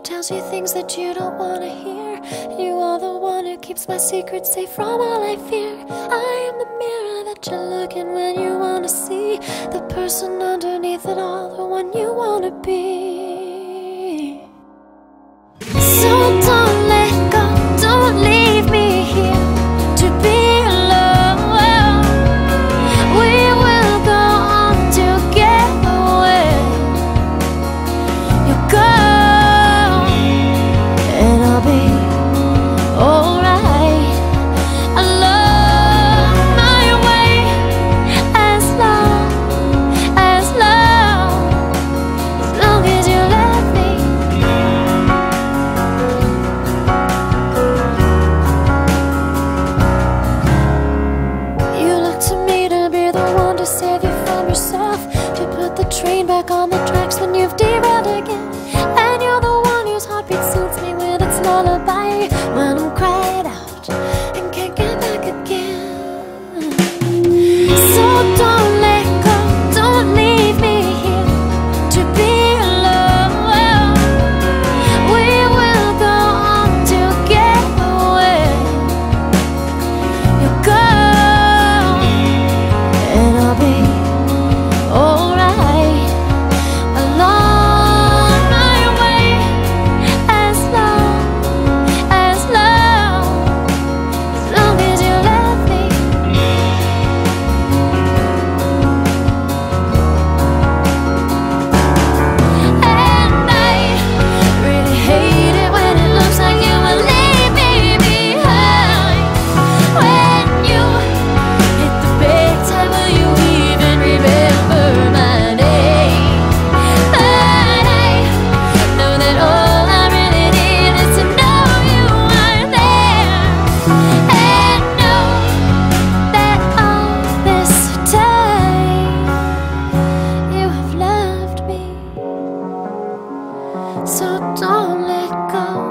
tells you things that you don't wanna hear. You are the one who keeps my secrets safe from all I fear. I am the mirror that you look in when you wanna see the person underneath it all, the one you wanna be. So don't let go, don't leave me here to be alone. We will go on together. You go and I'll be alright. Along my way, as long as you let me. You look to me to be the one to save you from yourself, to put the train back on the tracks when you've derailed again. And you're the one whose heartbeat suits me with its lullaby when I'm cried out and can't get back again. So don't let go, don't leave me here to be alone. We will go on together. You go and I'll be alright. Along my way, as long as you let me. And I really hate it when it looks like you will leave me behind. When you hit the big time, will you even remember my name? But I know that all I really need is to know you are there, and know that all this time you have loved me. So don't let go.